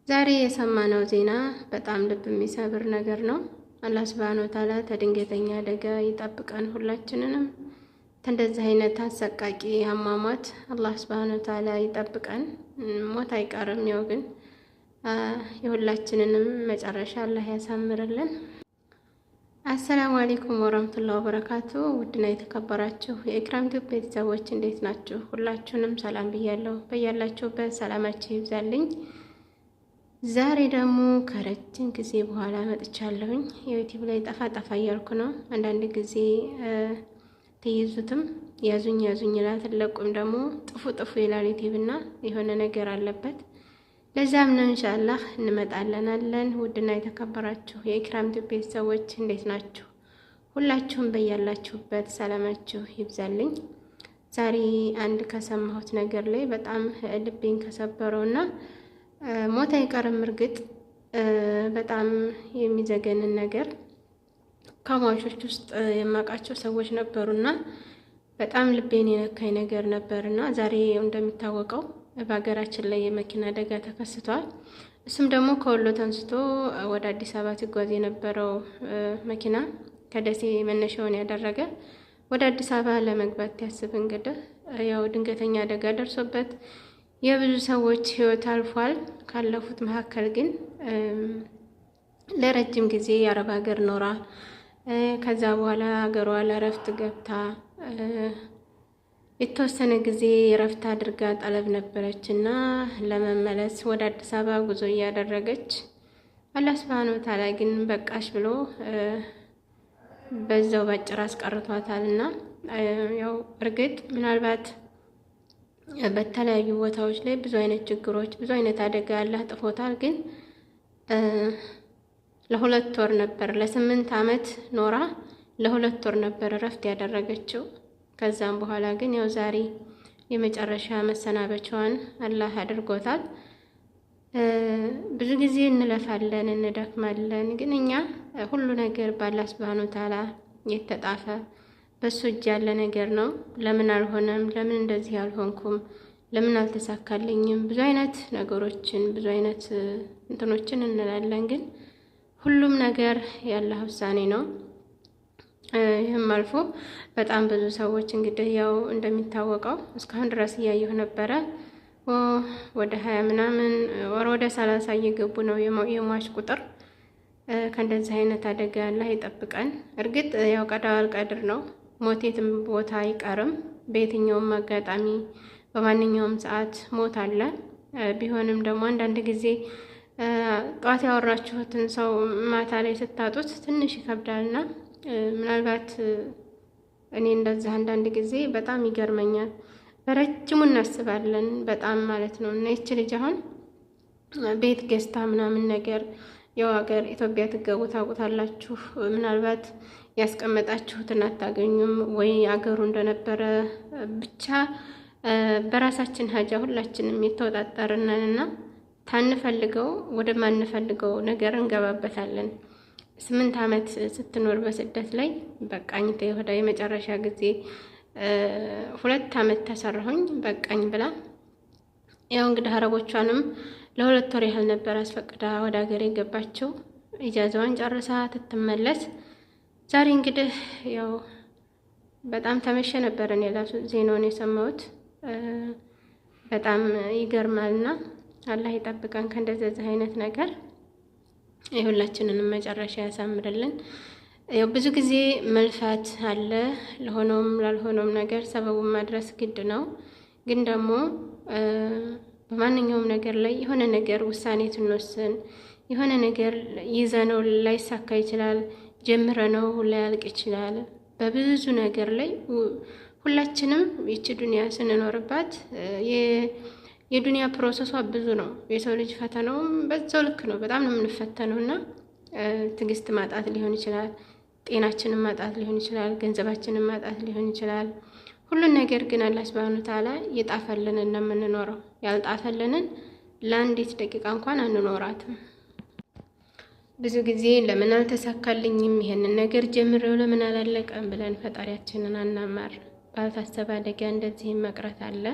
ዛሬ የሰማነው ዜና በጣም ልብ የሚሰብር ነገር ነው። አላህ ሱብሃነሁ ወተዓላ ከድንገተኛ አደጋ ይጠብቀን ሁላችንንም። ከእንደዚህ አይነት አሰቃቂ አሟሟት አላህ ሱብሃነሁ ወተዓላ ይጠብቀን። ሞት አይቀርም፣ ያው ግን የሁላችንንም መጨረሻ አላህ ያሳምርልን። አሰላሙ አለይኩም ወራህመቱላሂ ወበረካቱ። ውድና የተከበራችሁ የኢክራም ቲዩብ ቤተሰቦች እንዴት ናችሁ? ሁላችሁንም ሰላም ብያለሁ። በያላችሁበት ሰላማችሁ ይብዛልኝ። ዛሬ ደግሞ ከረጅም ጊዜ በኋላ መጥቻለሁኝ። የዩቲዩብ ላይ ጠፋ ጠፋ እያልኩ ነው። አንዳንድ ጊዜ ትይዙትም ያዙኝ ያዙኝ ይላል፣ ትለቁም ደግሞ ጥፉ ጥፉ ይላል ዩቲዩብ እና የሆነ ነገር አለበት። ለዛም ነው ኢንሻአላህ እንመጣለን አለን። ውድና የተከበራችሁ የኢክራም ቲዩብ ቤተሰቦች እንዴት ናችሁ? ሁላችሁም በያላችሁበት ሰላማችሁ ይብዛልኝ። ዛሬ አንድ ከሰማሁት ነገር ላይ በጣም ልቤን ከሰበረውና ሞት አይቀርም እርግጥ በጣም የሚዘገንን ነገር ከሟቾች ውስጥ የማውቃቸው ሰዎች ነበሩና በጣም ልቤን የነካኝ ነገር ነበርና ዛሬ እንደሚታወቀው በሀገራችን ላይ የመኪና አደጋ ተከስቷል። እሱም ደግሞ ከወሎ ተንስቶ ወደ አዲስ አበባ ሲጓዝ የነበረው መኪና ከደሴ መነሻውን ያደረገ ወደ አዲስ አበባ ለመግባት ያስብ እንግዲህ ያው ድንገተኛ አደጋ ደርሶበት የብዙ ሰዎች ሕይወት አልፏል። ካለፉት መካከል ግን ለረጅም ጊዜ የአረብ ሀገር ኖራ ከዛ በኋላ ሀገሯ ለእረፍት ገብታ የተወሰነ ጊዜ የእረፍት አድርጋ ጠለብ ነበረች እና ለመመለስ ወደ አዲስ አበባ ጉዞ እያደረገች አላህ ሱብሃነሁ ወተዓላ ግን በቃሽ ብሎ በዛው ባጭር አስቀርቷታል። እና ያው እርግጥ ምናልባት በተለያዩ ቦታዎች ላይ ብዙ አይነት ችግሮች ብዙ አይነት አደጋ አላህ ጥፎታል። ግን ለሁለት ወር ነበር ለ8 ዓመት ኖራ ለሁለት ወር ነበር እረፍት ያደረገችው። ከዛም በኋላ ግን ያው ዛሬ የመጨረሻ መሰናበቻዋን አላህ አድርጎታል። ብዙ ጊዜ እንለፋለን እንደክማለን፣ ግን እኛ ሁሉ ነገር በአላህ ሱብሃነሁ ወተዓላ የተጣፈ በሱ እጅ ያለ ነገር ነው። ለምን አልሆነም፣ ለምን እንደዚህ አልሆንኩም፣ ለምን አልተሳካልኝም፣ ብዙ አይነት ነገሮችን ብዙ አይነት እንትኖችን እንላለን። ግን ሁሉም ነገር የአላህ ውሳኔ ነው። ይህም አልፎ በጣም ብዙ ሰዎች እንግዲህ ያው እንደሚታወቀው እስካሁን ድረስ እያየሁ ነበረ ወደ 20 ምናምን ወደ 30 እየገቡ ነው የሟች ቁጥር። ከእንደዚህ አይነት አደጋ አላህ ይጠብቀን። እርግጥ ያው ቀዳል ቀድር ነው። ሞት የትም ቦታ አይቀርም። በየትኛውም አጋጣሚ በማንኛውም ሰዓት ሞት አለ። ቢሆንም ደግሞ አንዳንድ ጊዜ ጠዋት ያወራችሁትን ሰው ማታ ላይ ስታጡት ትንሽ ይከብዳልና ምናልባት እኔ እንደዛ አንዳንድ ጊዜ በጣም ይገርመኛል። በረጅሙ እናስባለን በጣም ማለት ነው። እና ይች ልጅ አሁን ቤት ገዝታ ምናምን ነገር ያው ሀገር ኢትዮጵያ ትገቡ ታውቁታላችሁ። ምናልባት ያስቀመጣችሁትን አታገኙም ወይ አገሩ እንደነበረ ብቻ በራሳችን ሀጃ ሁላችንም የተወጣጠርነንና ታንፈልገው ወደማንፈልገው ነገር እንገባበታለን። 8 ዓመት ስትኖር በስደት ላይ በቃኝ ተይወዳ የመጨረሻ ጊዜ 2 ዓመት ተሰራሁኝ በቃኝ ብላ ያው እንግዲህ አረቦቿንም ለ2 ወር ያህል ነበር አስፈቅዳ ወደ ሀገር የገባቸው። ኢጃዛዋን ጨርሳ ትትመለስ ዛሬ እንግዲህ ያው በጣም ተመሸ ነበር። እኔ ራሱ ዜናውን የሰማሁት በጣም ይገርማልና አላህ ይጠብቀን ከእንደዚህ አይነት ነገር፣ የሁላችንንም መጨረሻ ያሳምርልን። ያው ብዙ ጊዜ መልፋት አለ፣ ለሆነውም ላልሆነውም ነገር ሰበቡን ማድረስ ግድ ነው። ግን ደግሞ በማንኛውም ነገር ላይ የሆነ ነገር ውሳኔ ስንወስን የሆነ ነገር ይዘነው ላይሳካ ይችላል፣ ጀምረነው ላያልቅ ይችላል። በብዙ ነገር ላይ ሁላችንም ይቺ ዱንያ ስንኖርባት የዱንያ ፕሮሰሷ ብዙ ነው። የሰው ልጅ ፈተናውም በዛው ልክ ነው። በጣም ነው የምንፈተነው እና ትዕግስት ማጣት ሊሆን ይችላል፣ ጤናችንን ማጣት ሊሆን ይችላል፣ ገንዘባችንን ማጣት ሊሆን ይችላል። ሁሉን ነገር ግን አላህ ሱብሃነሁ ወተዓላ የጣፈልንን ነው የምንኖረው። ያልጣፈልንን ለአንዲት ደቂቃ እንኳን አንኖራትም። ብዙ ጊዜ ለምን አልተሳካልኝም፣ ይሄንን ነገር ጀምሬው ለምን አላለቀም ብለን ፈጣሪያችንን አናማር። ባልታሰበ አደጋ እንደዚህ መቅረት አለ።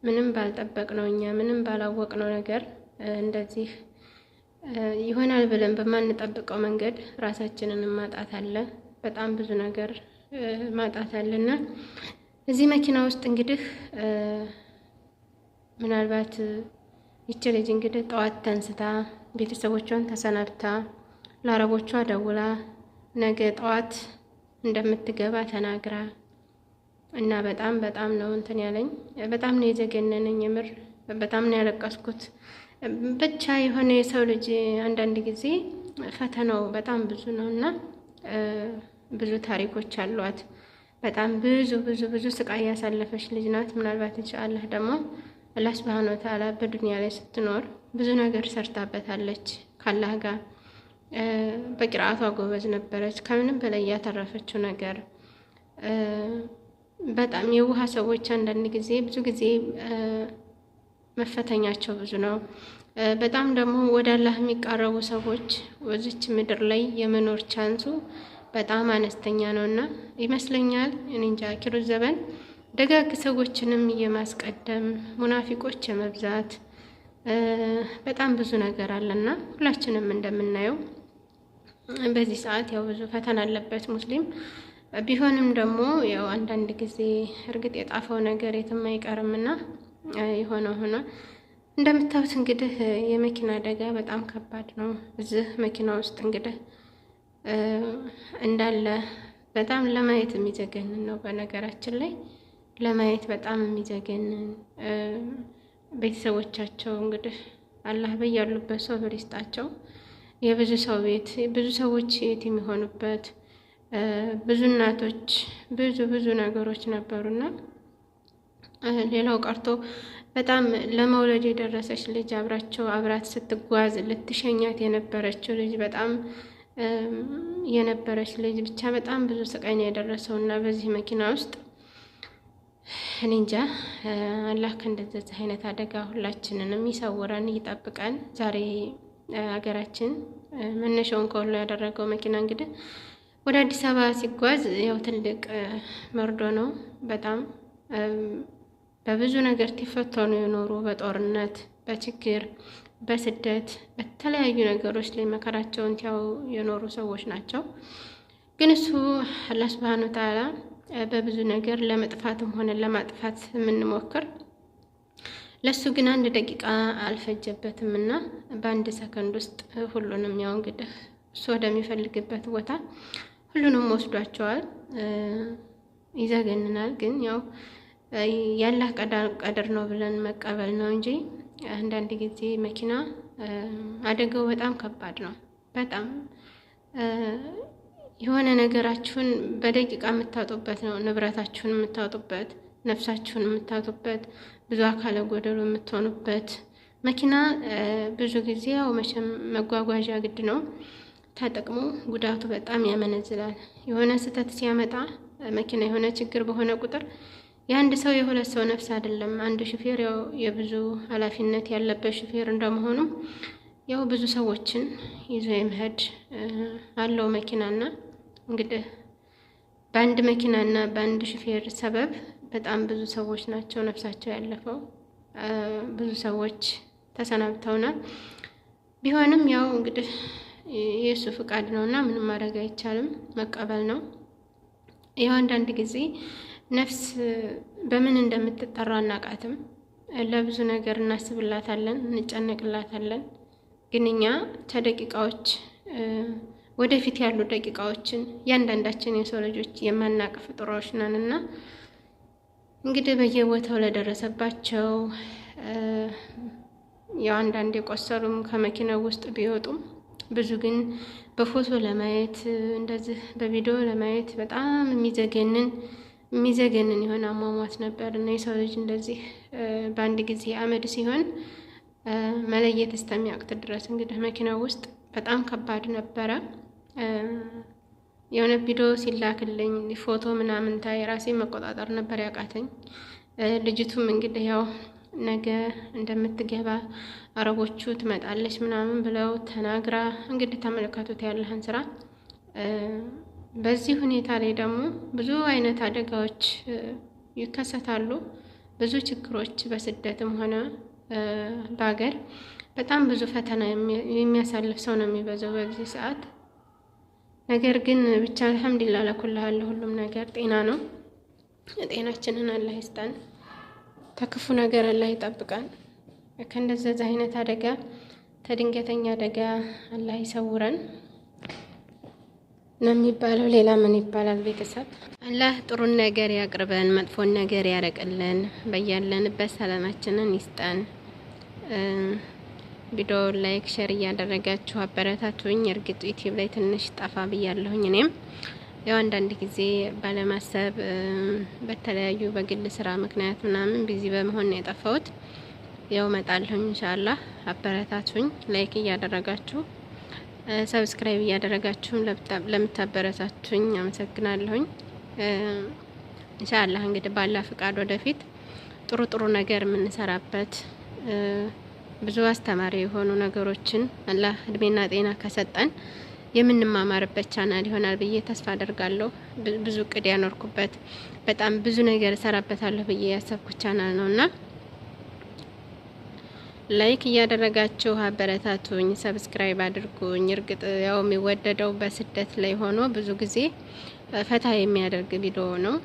ምንም ባልጠበቅነው እኛ ምንም ባላወቅነው ነገር እንደዚህ ይሆናል ብለን በማንጠብቀው መንገድ ራሳችንን ማጣት አለ። በጣም ብዙ ነገር ማጣት አለና እዚህ መኪና ውስጥ እንግዲህ ምናልባት ይቺ ልጅ እንግዲህ ጠዋት ተንስታ ቤተሰቦቿን ተሰናብታ ለአረቦቿ ደውላ ነገ ጠዋት እንደምትገባ ተናግራ እና በጣም ነው እንትን ያለኝ። በጣም ነው የዘገነነኝ። የምር በጣም ነው ያለቀስኩት። ብቻ የሆነ የሰው ልጅ አንዳንድ ጊዜ ፈተናው በጣም ብዙ ነው እና ብዙ ታሪኮች አሏት። በጣም ብዙ ስቃይ ያሳለፈች ልጅ ናት። ምናልባት ኢንሻአላህ ደግሞ አላህ ሱብሃነሁ ወተዓላ በዱንያ ላይ ስትኖር ብዙ ነገር ሰርታበታለች ካላህ ጋር። በቂራአቷ ጎበዝ ነበረች። ከምንም በላይ ያተረፈችው ነገር በጣም የውሃ ሰዎች አንዳንድ ጊዜ ብዙ ጊዜ መፈተኛቸው ብዙ ነው። በጣም ደግሞ ወደ አላህ የሚቃረቡ ሰዎች ወዚች ምድር ላይ የመኖር ቻንሱ በጣም አነስተኛ ነውና ይመስለኛል እኔ እንጃ አኪሩ ዘበን ደጋግ ሰዎችንም የማስቀደም ሙናፊቆች የመብዛት በጣም ብዙ ነገር አለና ሁላችንም እንደምናየው በዚህ ሰዓት ያው ብዙ ፈተና አለበት ሙስሊም። ቢሆንም ደግሞ ያው አንዳንድ ጊዜ እርግጥ የጣፈው ነገር የትም አይቀርምና የሆነ ሆነ እንደምታዩት እንግዲህ የመኪና አደጋ በጣም ከባድ ነው። እዚህ መኪና ውስጥ እንግዲህ እንዳለ በጣም ለማየት የሚዘገንን ነው። በነገራችን ላይ ለማየት በጣም የሚዘገንን ቤተሰቦቻቸው እንግዲህ አላህ በያሉበት ሶብር ይስጣቸው። የብዙ ሰው ቤት ብዙ ሰዎች የት የሚሆኑበት ብዙ እናቶች ብዙ ነገሮች ነበሩና ሌላው ቀርቶ በጣም ለመውለድ የደረሰች ልጅ አብራት ስትጓዝ ልትሸኛት የነበረችው ልጅ በጣም የነበረች ልጅ ብቻ በጣም ብዙ ስቃይ ነው የደረሰው እና በዚህ መኪና ውስጥ እኔ እንጃ አላህ ከእንደዚህ አይነት አደጋ ሁላችንንም ይሰውረን ይጠብቀን። ዛሬ ሀገራችን መነሻውን ከሁሉ ያደረገው መኪና እንግዲህ ወደ አዲስ አበባ ሲጓዝ ያው ትልቅ መርዶ ነው። በጣም በብዙ ነገር ተፈተኑ የኖሩ በጦርነት በችግር በስደት በተለያዩ ነገሮች ላይ መከራቸውን ያው የኖሩ ሰዎች ናቸው። ግን እሱ አላህ ሱብሃነሁ ወተዓላ በብዙ ነገር ለመጥፋትም ሆነ ለማጥፋት የምንሞክር ለሱ ግን 1 ደቂቃ አልፈጀበትም እና በ1 ሰከንድ ውስጥ ሁሉንም ያው እንግዲህ እሱ ወደሚፈልግበት ቦታ ሁሉንም ወስዷቸዋል። ይዘገንናል። ግን ያው ያላህ ቀደር ነው ብለን መቀበል ነው እንጂ አንዳንድ ጊዜ መኪና አደጋው በጣም ከባድ ነው። በጣም የሆነ ነገራችሁን በደቂቃ የምታጡበት ነው። ንብረታችሁን የምታጡበት፣ ነፍሳችሁን የምታጡበት፣ ብዙ አካለ ጎደሎ የምትሆኑበት መኪና ብዙ ጊዜ ያው መቼም መጓጓዣ ግድ ነው። ተጠቅሞ ጉዳቱ በጣም ያመነዝላል። የሆነ ስህተት ሲያመጣ መኪና የሆነ ችግር በሆነ ቁጥር የአንድ ሰው የሁለት ሰው ነፍስ አይደለም። አንዱ ሹፌር ያው የብዙ ኃላፊነት ያለበት ሹፌር እንደመሆኑ ያው ብዙ ሰዎችን ይዞ የመሄድ አለው መኪናና እንግዲህ በአንድ መኪናና በአንድ ሹፌር ሰበብ በጣም ብዙ ሰዎች ናቸው ነፍሳቸው ያለፈው። ብዙ ሰዎች ተሰናብተውናል። ቢሆንም ያው እንግዲህ የእሱ ፍቃድ ነውና ምንም ማድረግ አይቻልም፣ መቀበል ነው። ያው አንዳንድ ጊዜ ነፍስ በምን እንደምትጠራ አናቃትም። ለብዙ ነገር እናስብላታለን፣ እንጨነቅላታለን። ግን እኛ ከደቂቃዎች ወደፊት ያሉ ደቂቃዎችን ያንዳንዳችን የሰው ልጆች የማናቅ ፍጡሮች ነንና እንግዲህ በየቦታው ለደረሰባቸው ያው አንዳንድ የቆሰሉም ከመኪናው ውስጥ ቢወጡም ብዙ ግን በፎቶ ለማየት እንደዚህ በቪዲዮ ለማየት በጣም የሚዘገንን የሆነ አሟሟት ነበር እና የሰው ልጅ እንደዚህ በአንድ ጊዜ አመድ ሲሆን መለየት እስከሚያቅት ድረስ እንግዲህ መኪናው ውስጥ በጣም ከባድ ነበረ። የሆነ ቪዲዮ ሲላክልኝ ፎቶ ምናምን ታይ ራሴ መቆጣጠር ነበር ያቃተኝ። ልጅቱም እንግዲህ ያው ነገ እንደምትገባ አረቦቹ ትመጣለች ምናምን ብለው ተናግራ እንግዲህ ተመልከቱት ያለህን ስራ። በዚህ ሁኔታ ላይ ደግሞ ብዙ አይነት አደጋዎች ይከሰታሉ። ብዙ ችግሮች በስደትም ሆነ በሀገር በጣም ብዙ ፈተና የሚያሳልፍ ሰው ነው የሚበዛው በዚህ ሰዓት። ነገር ግን ብቻ አልሐምዱሊላህ ለኩልሃል ሁሉም ነገር ጤና ነው። ጤናችንን አላህ ይስጠን፣ ተክፉ ነገር አላህ ይጠብቀን፣ ከእንደዚህ አይነት አደጋ ከድንገተኛ አደጋ አላህ ይሰውረን ነው የሚባለው። ሌላ ምን ይባላል? ቤተሰብ አላህ ጥሩን ነገር ያቅርበን፣ መጥፎን ነገር ያረቅልን፣ በያለንበት ሰላማችንን ይስጠን። ቪዲዮ ላይክ ሼር እያደረጋችሁ አበረታቱኝ። እርግጥ ዩቲዩብ ላይ ትንሽ ጠፋ ብያለሁኝ። እኔም ያው አንዳንድ ጊዜ ባለማሰብ በተለያዩ በግል ስራ ምክንያት ምናምን ቢዚ በመሆን ነው የጠፋሁት። ያው እመጣለሁኝ ኢንሻአላህ። አበረታቱኝ። ላይክ እያደረጋችሁ ሰብስክራይብ እያደረጋችሁ ለምታበረታቱኝ አመሰግናለሁኝ። ኢንሻአላህ እንግዲህ ባላ ፍቃድ ወደፊት ጥሩ ጥሩ ነገር የምንሰራበት ብዙ አስተማሪ የሆኑ ነገሮችን አላህ እድሜና ጤና ከሰጠን የምንማማርበት ቻናል ይሆናል ብዬ ተስፋ አደርጋለሁ። ብዙ እቅድ ያኖርኩበት በጣም ብዙ ነገር እሰራበታለሁ ብዬ ያሰብኩት ቻናል ነውና ላይክ እያደረጋችሁ አበረታቱኝ፣ ሰብስክራይብ አድርጉኝ። እርግጥ ያው የሚወደደው በስደት ላይ ሆኖ ብዙ ጊዜ ፈታ የሚያደርግ ቪዲዮ ነው።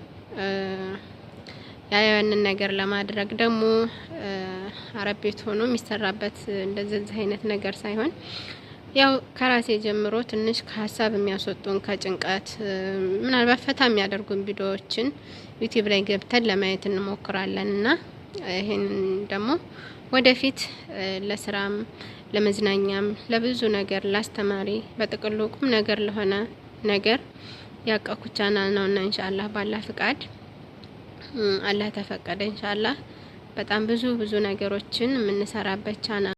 ያንን ነገር ለማድረግ ደግሞ አረብ ቤት ሆኖ የሚሰራበት እንደዚህ አይነት ነገር ሳይሆን ያው ከራሴ ጀምሮ ትንሽ ከሀሳብ የሚያስወጡን ከጭንቀት ምናልባት ፈታ የሚያደርጉን ቪዲዮዎችን ዩቲዩብ ላይ ገብተን ለማየት እንሞክራለን እና ይሄን ደግሞ ወደፊት ለስራም ለመዝናኛም ለብዙ ነገር ላስተማሪ በጥቅሉ ቁም ነገር ለሆነ ነገር ያቀኩ ቻናል ነውና ኢንሻአላህ ባላ ፍቃድ አላህ ተፈቀደ ኢንሻአላህ በጣም ብዙ ነገሮችን የምንሰራበት ቻናል